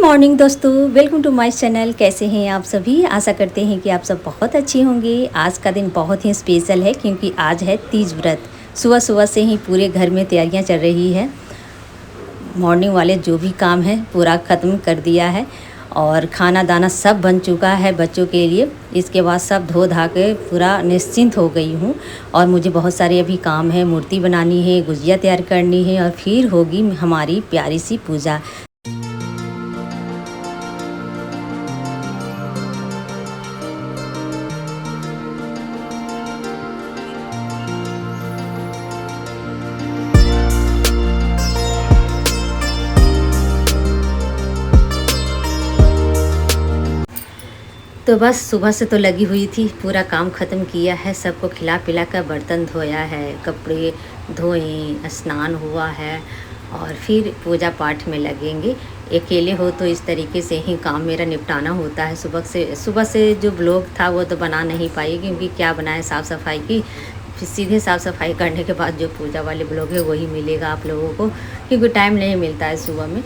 Morning दोस्तों, welcome to my channel. कैसे हैं आप सभी? आशा करते हैं कि आप सब बहुत अच्छे होंगे। आज का दिन बहुत ही स्पेशल है क्योंकि आज है तीज व्रत। सुबह सुबह से ही पूरे घर में तैयारियां चल रही है। मॉर्निंग वाले जो भी काम है पूरा ख़त्म कर दिया है और खाना दाना सब बन चुका है बच्चों के लिए। इसके बाद सब धो धा के पूरा निश्चिंत हो गई हूँ और मुझे बहुत सारे अभी काम है। मूर्ति बनानी है, गुजिया तैयार करनी है और फिर होगी हमारी प्यारी सी पूजा। तो बस सुबह से तो लगी हुई थी, पूरा काम ख़त्म किया है, सबको खिला पिला कर बर्तन धोया है, कपड़े धोए, स्नान हुआ है और फिर पूजा पाठ में लगेंगे। अकेले हो तो इस तरीके से ही काम मेरा निपटाना होता है। सुबह से जो ब्लॉग था वो तो बना नहीं पाई क्योंकि क्या बनाए, साफ़ सफाई की। फिर सीधे साफ़ सफाई करने के बाद जो पूजा वाले ब्लॉग है वही मिलेगा आप लोगों को, क्योंकि टाइम नहीं मिलता है सुबह में।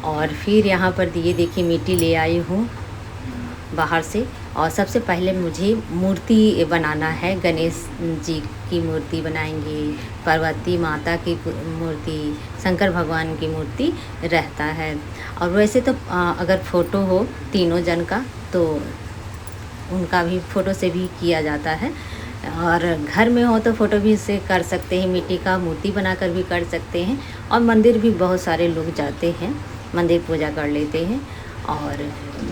और फिर यहाँ पर दिए देखिए मिट्टी ले आई हूँ बाहर से। और सबसे पहले मुझे मूर्ति बनाना है। गणेश जी की मूर्ति बनाएंगे, पार्वती माता की मूर्ति, शंकर भगवान की मूर्ति रहता है। और वैसे तो अगर फ़ोटो हो तीनों जन का तो उनका भी फ़ोटो से भी किया जाता है, और घर में हो तो फ़ोटो भी से कर सकते हैं, मिट्टी का मूर्ति बनाकर भी कर सकते हैं। और मंदिर भी बहुत सारे लोग जाते हैं, मंदिर पूजा कर लेते हैं। और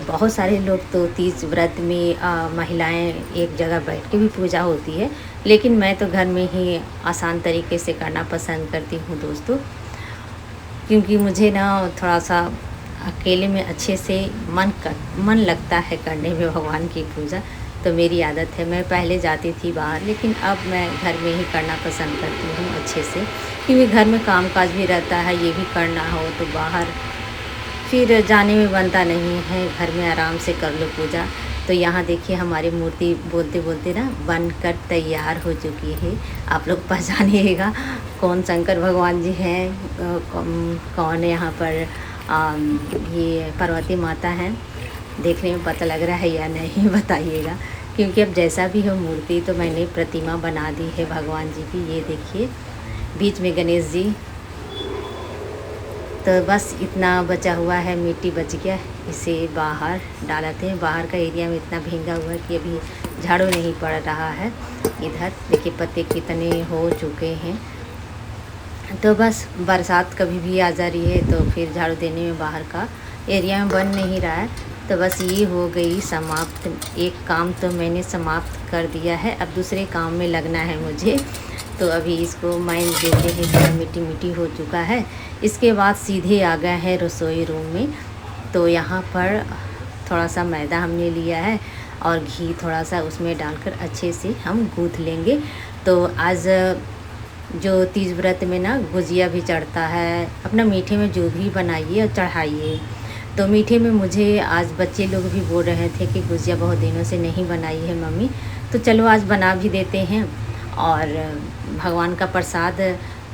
बहुत सारे लोग तो तीज व्रत में महिलाएं एक जगह बैठ के भी पूजा होती है, लेकिन मैं तो घर में ही आसान तरीके से करना पसंद करती हूँ दोस्तों, क्योंकि मुझे ना थोड़ा सा अकेले में अच्छे से मन लगता है करने में भगवान की पूजा। तो मेरी आदत है, मैं पहले जाती थी बाहर, लेकिन अब मैं घर में ही करना पसंद करती हूँ अच्छे से, क्योंकि घर में काम काज भी रहता है, ये भी करना हो तो बाहर फिर जाने में बनता नहीं है। घर में आराम से कर लो पूजा। तो यहाँ देखिए हमारी मूर्ति बोलते बोलते ना बनकर तैयार हो चुकी है। आप लोग पहचानिएगा कौन शंकर भगवान जी हैं, कौन यहाँ पर ये पार्वती माता हैं। देखने में पता लग रहा है या नहीं बताइएगा, क्योंकि अब जैसा भी हो मूर्ति तो मैंने प्रतिमा बना दी है भगवान जी की। ये देखिए बीच में गणेश जी। तो बस इतना बचा हुआ है, मिट्टी बच गया, इसे बाहर डालते हैं। बाहर का एरिया में इतना भींगा हुआ है कि अभी झाड़ू नहीं पड़ रहा है। इधर देखिए पत्ते कितने हो चुके हैं। तो बस बरसात कभी भी आ जा रही है तो फिर झाड़ू देने में बाहर का एरिया में बन नहीं रहा है। तो बस ये हो गई समाप्त। एक काम तो मैंने समाप्त कर दिया है, अब दूसरे काम में लगना है मुझे। तो अभी इसको मैन देते हैं, थोड़ा मिट्टी मिट्टी हो चुका है। इसके बाद सीधे आ गए हैं रसोई रूम में। तो यहाँ पर थोड़ा सा मैदा हमने लिया है और घी थोड़ा सा उसमें डालकर अच्छे से हम गूँथ लेंगे। तो आज जो तीज व्रत में ना गुजिया भी चढ़ता है, अपना मीठे में जो भी बनाइए और चढ़ाइए। तो मीठे में मुझे आज बच्चे लोग भी बोल रहे थे कि गुजिया बहुत दिनों से नहीं बनाई है मम्मी, तो चलो आज बना भी देते हैं और भगवान का प्रसाद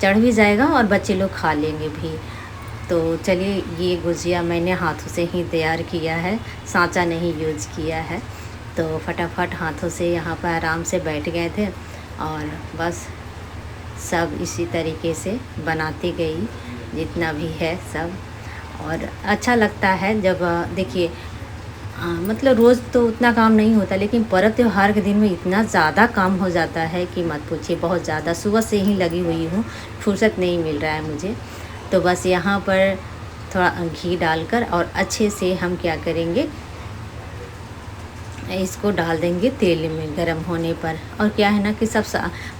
चढ़ भी जाएगा और बच्चे लोग खा लेंगे भी। तो चलिए, ये गुजिया मैंने हाथों से ही तैयार किया है, सांचा नहीं यूज किया है। तो फटाफट हाथों से यहाँ पर आराम से बैठ गए थे और बस सब इसी तरीके से बनाती गई जितना भी है सब। और अच्छा लगता है जब देखिए मतलब रोज़ तो उतना काम नहीं होता, लेकिन पर्व त्योहार के दिन में इतना ज़्यादा काम हो जाता है कि मत पूछिए। बहुत ज़्यादा सुबह से ही लगी हुई हूँ, फुर्सत नहीं मिल रहा है मुझे। तो बस यहाँ पर थोड़ा घी डालकर और अच्छे से हम क्या करेंगे, इसको डाल देंगे तेल में गर्म होने पर। और क्या है ना कि सब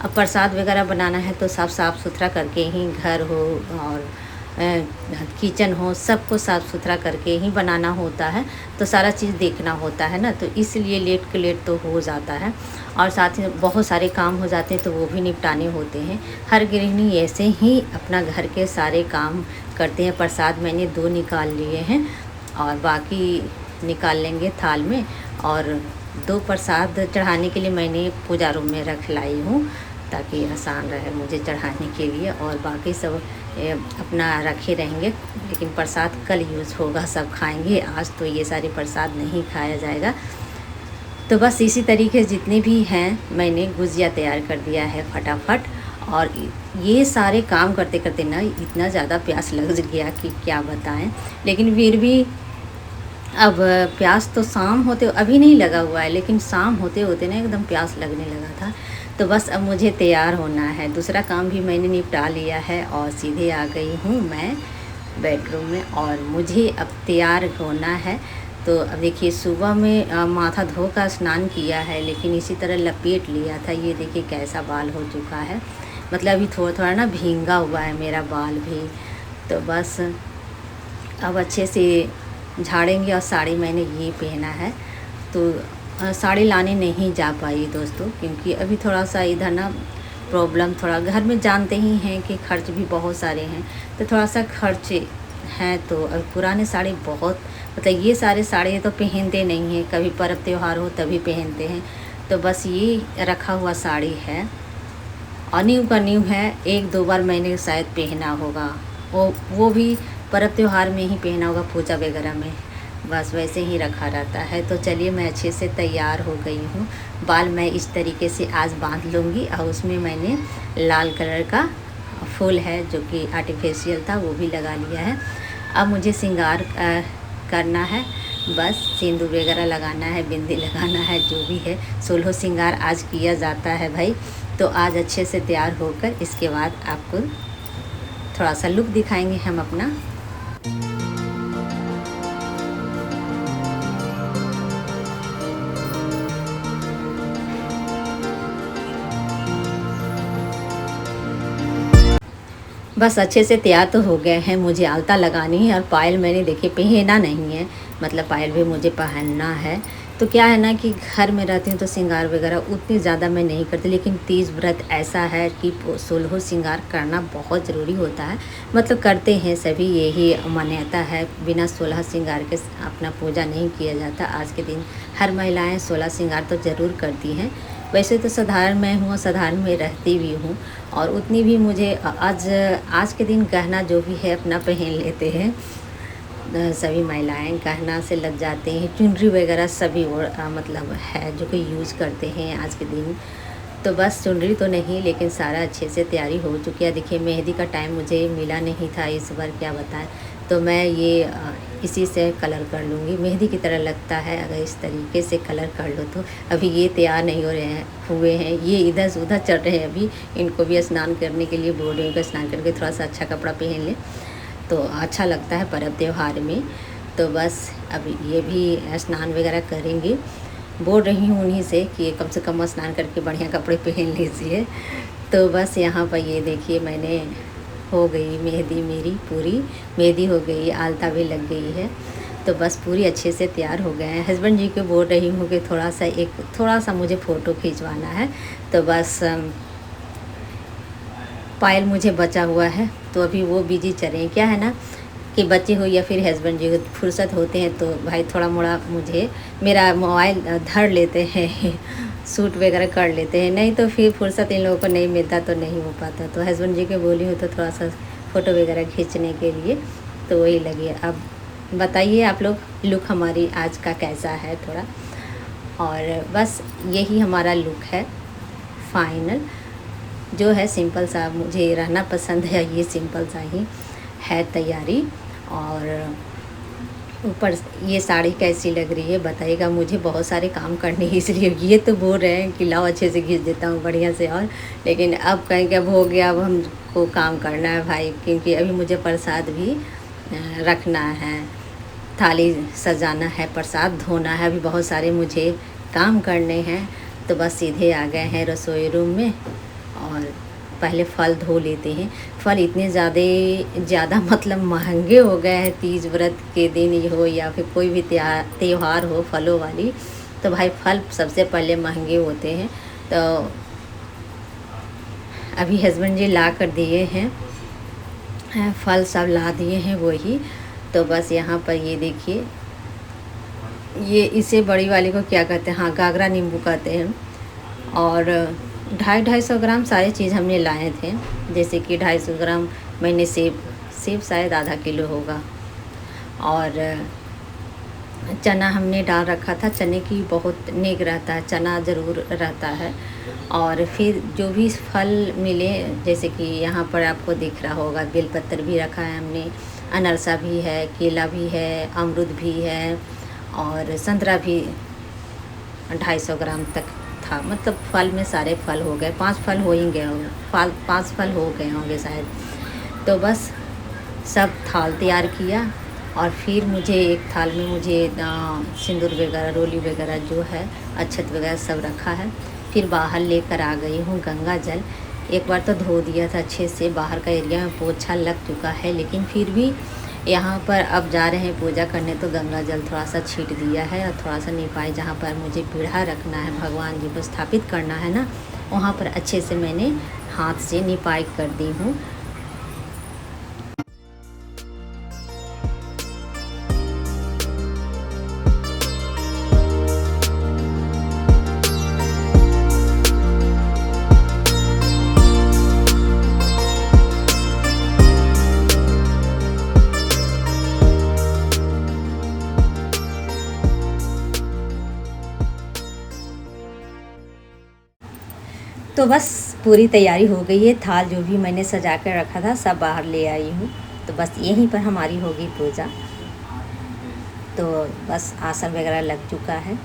अब प्रसाद वगैरह बनाना है तो सब साफ़ सुथरा करके ही, घर हो और किचन हो, सबको साफ़ सुथरा करके ही बनाना होता है। तो सारा चीज़ देखना होता है ना, तो इसलिए लेट के लेट तो हो जाता है। और साथ ही बहुत सारे काम हो जाते हैं तो वो भी निपटाने होते हैं। हर गृहिणी ऐसे ही अपना घर के सारे काम करते हैं। प्रसाद मैंने 2 निकाल लिए हैं और बाकी निकाल लेंगे थाल में। और 2 प्रसाद चढ़ाने के लिए मैंने पूजा रूम में रख लाई हूँ। ताकि आसान रहे मुझे चढ़ाने के लिए। और बाकी सब अपना रखे रहेंगे, लेकिन प्रसाद कल यूज़ होगा, सब खाएंगे। आज तो ये सारे प्रसाद नहीं खाया जाएगा। तो बस इसी तरीके जितने भी हैं मैंने गुजिया तैयार कर दिया है फटाफट। और ये सारे काम करते करते ना इतना ज़्यादा प्यास लग गया कि क्या बताएं। लेकिन फिर भी अब प्यास तो शाम होते अभी नहीं लगा हुआ है, लेकिन शाम होते होते ना एकदम प्यास लगने लगा था। तो बस अब मुझे तैयार होना है, दूसरा काम भी मैंने निपटा लिया है और सीधे आ गई हूँ मैं बेडरूम में और मुझे अब तैयार होना है। तो अब देखिए सुबह में माथा धो कर स्नान किया है, लेकिन इसी तरह लपेट लिया था। ये देखिए कैसा बाल हो चुका है, मतलब अभी थोड़ा थोड़ा ना भींगा हुआ है मेरा बाल भी। तो बस अब अच्छे से झाड़ेंगे। और साड़ी मैंने ये पहना है, तो साड़ी लाने नहीं जा पाई दोस्तों, क्योंकि अभी थोड़ा सा इधर ना प्रॉब्लम, थोड़ा घर में जानते ही हैं कि खर्च भी बहुत सारे हैं, तो थोड़ा सा खर्च हैं। तो अब पुराने साड़ी बहुत, मतलब ये सारे साड़ी तो पहनते नहीं हैं, कभी पर्व त्यौहार हो तभी पहनते हैं। तो बस ये रखा हुआ साड़ी है और न्यू का न्यू है, एक दो बार मैंने शायद पहना होगा, वो भी पर्व त्यौहार में ही पहना होगा, पूजा वगैरह में, बस वैसे ही रखा रहता है। तो चलिए मैं अच्छे से तैयार हो गई हूँ। बाल मैं इस तरीके से आज बांध लूँगी और उसमें मैंने लाल कलर का फूल है जो कि आर्टिफिशियल था, वो भी लगा लिया है। अब मुझे श्रृंगार करना है, बस सिंदूर वगैरह लगाना है, बिंदी लगाना है, जो भी है 16 श्रृंगार आज किया जाता है भाई। तो आज अच्छे से तैयार होकर इसके बाद आपको थोड़ा सा लुक दिखाएंगे हम अपना। बस अच्छे से तैयार तो हो गए हैं, मुझे आलता लगानी है और पायल मैंने देखिए पहना नहीं है, मतलब पायल भी मुझे पहनना है। तो क्या है ना कि घर में रहती हूँ तो श्रृंगार वगैरह उतनी ज़्यादा मैं नहीं करती, लेकिन तीज व्रत ऐसा है कि 16 श्रृंगार करना बहुत ज़रूरी होता है, मतलब करते हैं सभी, यही मान्यता है। बिना 16 श्रृंगार के अपना पूजा नहीं किया जाता। आज के दिन हर महिलाएँ 16 श्रृंगार तो ज़रूर करती हैं। वैसे तो साधारण मैं हूँ, साधारण में रहती भी हूँ, और उतनी भी मुझे आज के दिन गहना जो भी है अपना पहन लेते हैं। सभी महिलाएं गहना से लग जाते हैं, चुनरी वगैरह सभी और मतलब है जो कि यूज़ करते हैं आज के दिन। तो बस चुनरी तो नहीं, लेकिन सारा अच्छे से तैयारी हो चुकी है। देखिए मेहंदी का टाइम मुझे मिला नहीं था इस बार, क्या बताएं। तो मैं ये इसी से कलर कर लूँगी, मेहंदी की तरह लगता है अगर इस तरीके से कलर कर लो तो। अभी ये तैयार नहीं हो रहे हैं, हुए हैं, ये इधर से उधर चल रहे हैं। अभी इनको भी स्नान करने के लिए बोल रही हूँ कि स्नान करके थोड़ा सा अच्छा कपड़ा पहन लें तो अच्छा लगता है पर्व त्यौहार में। तो बस अब ये भी स्नान वगैरह करेंगे, बोल रही हूँ उन्हीं से कि कम से कम स्नान करके बढ़िया कपड़े पहन लीजिए। तो बस यहाँ पर ये देखिए मैंने हो गई मेहंदी, मेरी पूरी मेहंदी हो गई, आलता भी लग गई है। तो बस पूरी अच्छे से तैयार हो गए हैं। हस्बैंड जी को बोल रही हूँ कि थोड़ा सा मुझे फ़ोटो खिंचवाना है। तो बस पायल मुझे बचा हुआ है, तो अभी वो बिजी चल रहे हैं। क्या है ना कि बच्चे हो या फिर हस्बैंड जी फुर्सत होते हैं तो भाई थोड़ा मोड़ा मुझे मेरा मोबाइल धर लेते हैं शूट वगैरह कर लेते हैं, नहीं तो फिर फुर्सत इन लोगों को नहीं मिलता तो नहीं हो पाता। तो हस्बैंड जी को बोली हूँ तो थोड़ा सा फ़ोटो वगैरह खींचने के लिए, तो वही लगी। अब बताइए आप लोग लुक हमारी आज का कैसा है थोड़ा। और बस यही हमारा लुक है फाइनल, जो है सिंपल सा, मुझे रहना पसंद है, ये सिंपल सा ही है तैयारी। और ऊपर ये साड़ी कैसी लग रही है बताइएगा। मुझे बहुत सारे काम करने हैं, इसलिए ये तो बोल रहे हैं कि लाओ अच्छे से खींच देता हूँ बढ़िया से, और लेकिन अब कहेंगे अब हो गया, अब हमको काम करना है भाई, क्योंकि अभी मुझे प्रसाद भी रखना है, थाली सजाना है, प्रसाद धोना है, अभी बहुत सारे मुझे काम करने हैं। तो बस सीधे आ गए हैं रसोई रूम में और पहले फल धो लेते हैं। फल इतने ज़्यादा मतलब महंगे हो गए हैं, तीज व्रत के दिन ही हो या फिर कोई भी त्यौहार हो फलों वाली, तो भाई फल सबसे पहले महंगे होते हैं। तो अभी हस्बैंड जी ला कर दिए हैं, फल सब ला दिए हैं वही। तो बस यहाँ पर ये देखिए, ये इसे बड़ी वाली को क्या कहते हैं, हाँ गागरा नींबू कहते हैं। और 250 ग्राम सारी चीज़ हमने लाए थे। जैसे कि 250 ग्राम मैंने सेब शायद आधा किलो होगा, और चना हमने डाल रखा था। चने की बहुत नेक रहता है, चना ज़रूर रहता है। और फिर जो भी फल मिले, जैसे कि यहाँ पर आपको दिख रहा होगा, बेलपत्र भी रखा है हमने, अनरसा भी है, केला भी है, अमरूद भी है, और संतरा भी 250 ग्राम तक था। मतलब फल में सारे फल हो गए, 5 फल हो ही गए होंगे, 5 फल हो गए होंगे शायद। तो बस सब थाल तैयार किया, और फिर मुझे एक थाल में मुझे सिंदूर वगैरह, रोली वगैरह जो है, अक्षत वगैरह सब रखा है। फिर बाहर लेकर आ गई हूँ गंगा जल। एक बार तो धो दिया था अच्छे से, बाहर का एरिया में पोछा लग चुका है, लेकिन फिर भी यहाँ पर अब जा रहे हैं पूजा करने, तो गंगा जल थोड़ा सा छीट दिया है। और थोड़ा सा निपाई, जहाँ पर मुझे पीढ़ा रखना है, भगवान जी को स्थापित करना है ना, वहाँ पर अच्छे से मैंने हाथ से निपाई कर दी हूँ। तो बस पूरी तैयारी हो गई है। थाल जो भी मैंने सजा कर रखा था सब बाहर ले आई हूँ। तो बस यहीं पर हमारी होगी पूजा। तो बस आसन वगैरह लग चुका है,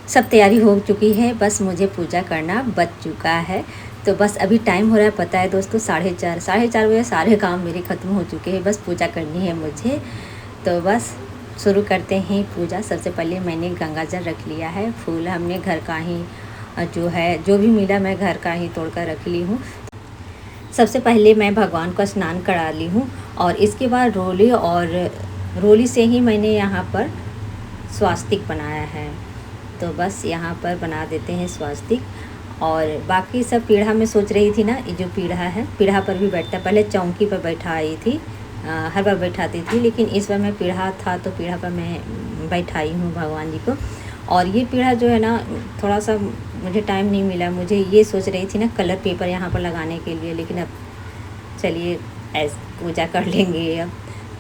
सब तैयारी हो चुकी है, बस मुझे पूजा करना बच चुका है। तो बस अभी टाइम हो रहा है, पता है दोस्तों, 4:30 बजे सारे काम मेरे ख़त्म हो चुके हैं, बस पूजा करनी है मुझे। तो बस शुरू करते हैं पूजा। सबसे पहले मैंने गंगा जल रख लिया है। फूल हमने घर का ही जो है, जो भी मिला मैं घर का ही तोड़ कर रख ली हूँ। सबसे पहले मैं भगवान का स्नान करा ली हूँ, और इसके बाद रोली से ही मैंने यहाँ पर स्वास्तिक बनाया है। तो बस यहाँ पर बना देते हैं स्वास्तिक। और बाकी सब पीढ़ा में सोच रही थी ना, ये जो पीढ़ा है, पीढ़ा पर भी बैठता, पहले चौकी पर बैठाई थी, हर बार बैठाती थी, लेकिन इस बार मैं पीढ़ा था तो पीढ़ा पर मैं बैठाई हूँ भगवान जी को। और ये पीढ़ा जो है ना, थोड़ा सा मुझे टाइम नहीं मिला। मुझे ये सोच रही थी ना कलर पेपर यहाँ पर लगाने के लिए, लेकिन अब चलिए पूजा कर लेंगे। अब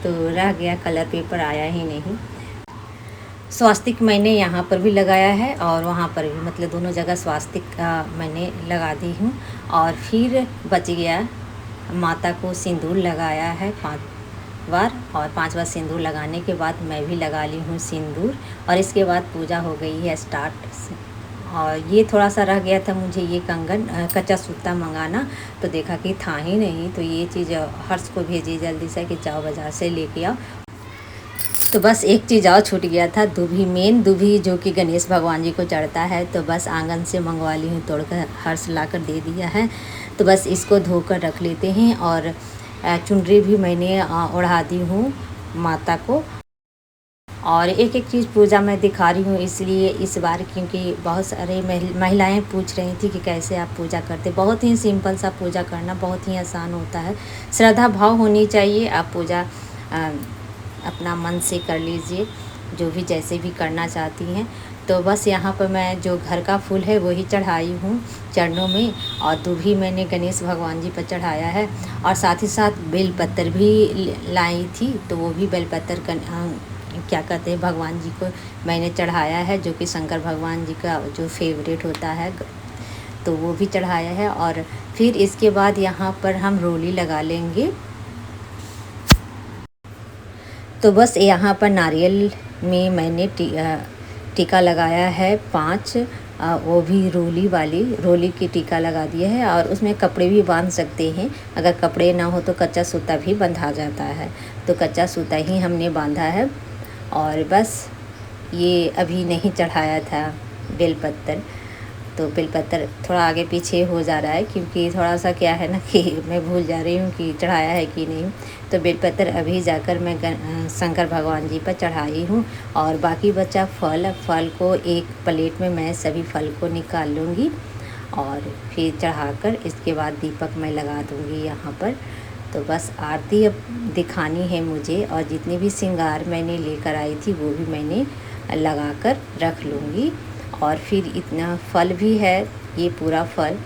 तो रह गया, कलर पेपर आया ही नहीं। स्वास्तिक मैंने यहाँ पर भी लगाया है और वहाँ पर भी, मतलब दोनों जगह स्वास्तिक मैंने लगा दी हूँ। और फिर बच गया, माता को सिंदूर लगाया है 5 बार, और 5 बार सिंदूर लगाने के बाद मैं भी लगा ली हूँ सिंदूर। और इसके बाद पूजा हो गई है स्टार्ट। और ये थोड़ा सा रह गया था मुझे ये कंगन कच्चा सूता मंगाना, तो देखा कि था ही नहीं, तो ये चीज़ हर्ष को भेजी जल्दी से कि जाओ बाज़ार से लेके आओ। तो बस एक चीज़ और छूट गया था, दूभी, मेन दूभी जो कि गणेश भगवान जी को चढ़ता है। तो बस आंगन से मंगवा ली हूँ, तोड़कर हर्ष ला कर दे दिया है। तो बस इसको धोकर रख लेते हैं। और चुनरी भी मैंने ओढ़ा दी हूँ माता को। और एक एक चीज़ पूजा में दिखा रही हूँ इसलिए इस बार, क्योंकि बहुत सारे महिलाएं पूछ रही थी कि कैसे आप पूजा करते। बहुत ही सिंपल सा पूजा करना, बहुत ही आसान होता है। श्रद्धा भाव होनी चाहिए। आप पूजा अपना मन से कर लीजिए, जो भी जैसे भी करना चाहती हैं। तो बस यहाँ पर मैं जो घर का फूल है वही चढ़ाई हूँ चरणों में, और दूभी मैंने गणेश भगवान जी पर चढ़ाया है। और साथ ही साथ बेलपत्र भी लाई थी, तो वो भी बेलपत्र क्या कहते हैं, भगवान जी को मैंने चढ़ाया है, जो कि शंकर भगवान जी का जो फेवरेट होता है, तो वो भी चढ़ाया है। और फिर इसके बाद यहाँ पर हम रोली लगा लेंगे। तो बस यहाँ पर नारियल में मैंने टीका लगाया है 5, वो भी रोली की टीका लगा दिया है। और उसमें कपड़े भी बांध सकते हैं, अगर कपड़े ना हो तो कच्चा सूता भी बंधा जाता है, तो कच्चा सूता ही हमने बांधा है। और बस ये अभी नहीं चढ़ाया था बेलपत्र, तो बेलपत्र थोड़ा आगे पीछे हो जा रहा है, क्योंकि थोड़ा सा क्या है ना कि मैं भूल जा रही हूँ कि चढ़ाया है कि नहीं। तो बेलपत्र अभी जाकर मैं शंकर भगवान जी पर चढ़ाई हूँ। और बाकी बचा फल को एक प्लेट में मैं सभी फल को निकाल लूँगी, और फिर चढ़ाकर इसके बाद दीपक मैं लगा दूँगी यहाँ पर। तो बस आरती अब दिखानी है मुझे, और जितने भी श्रृंगार मैंने लेकर आई थी वो भी मैंने लगा कर रख लूँगी। और फिर इतना फल भी है ये पूरा फल,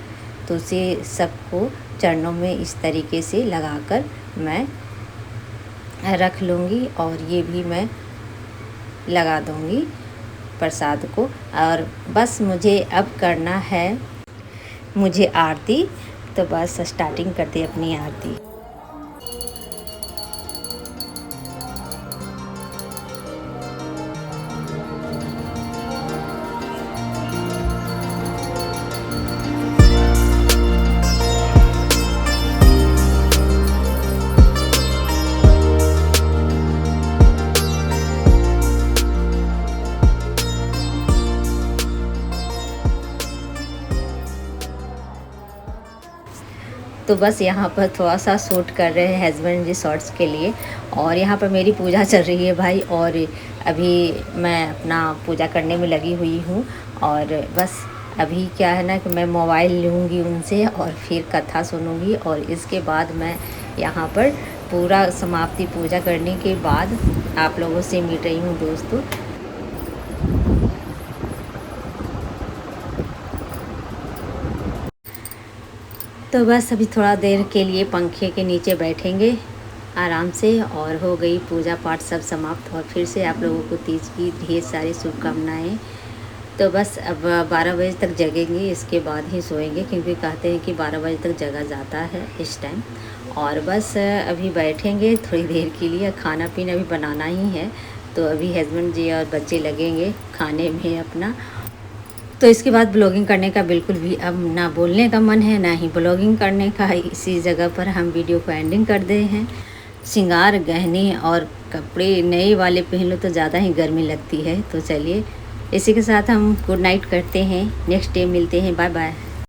तो उसे सबको चरणों में इस तरीके से लगाकर मैं रख लूँगी और ये भी मैं लगा दूँगी प्रसाद को। और बस मुझे अब करना है मुझे आरती, तो बस स्टार्टिंग करते अपनी आरती। तो बस यहाँ पर थोड़ा सा शूट कर रहे हैं हस्बैंड जी शॉर्ट्स के लिए, और यहाँ पर मेरी पूजा चल रही है भाई। और अभी मैं अपना पूजा करने में लगी हुई हूँ। और बस अभी क्या है ना कि मैं मोबाइल लूँगी उनसे और फिर कथा सुनूँगी, और इसके बाद मैं यहाँ पर पूरा समाप्ति पूजा करने के बाद आप लोगों से मिल रही हूँ दोस्तों। तो बस अभी थोड़ा देर के लिए पंखे के नीचे बैठेंगे आराम से, और हो गई पूजा पाठ सब समाप्त। और फिर से आप लोगों को तीज की ढेर सारी शुभकामनाएँ। तो बस अब 12 बजे तक जगेंगे, इसके बाद ही सोएंगे, क्योंकि कहते हैं कि 12 बजे तक जगा जाता है इस टाइम। और बस अभी बैठेंगे थोड़ी देर के लिए, खाना पीना भी बनाना ही है। तो अभी हस्बैंड जी और बच्चे लगेंगे खाने में अपना। तो इसके बाद ब्लॉगिंग करने का बिल्कुल भी अब ना बोलने का मन है, ना ही ब्लॉगिंग करने का। इसी जगह पर हम वीडियो को एंडिंग कर दे हैं। श्रृंगार, गहने और कपड़े नए वाले पहन लो तो ज़्यादा ही गर्मी लगती है। तो चलिए इसी के साथ हम गुड नाइट करते हैं, नेक्स्ट डे मिलते हैं, बाय बाय।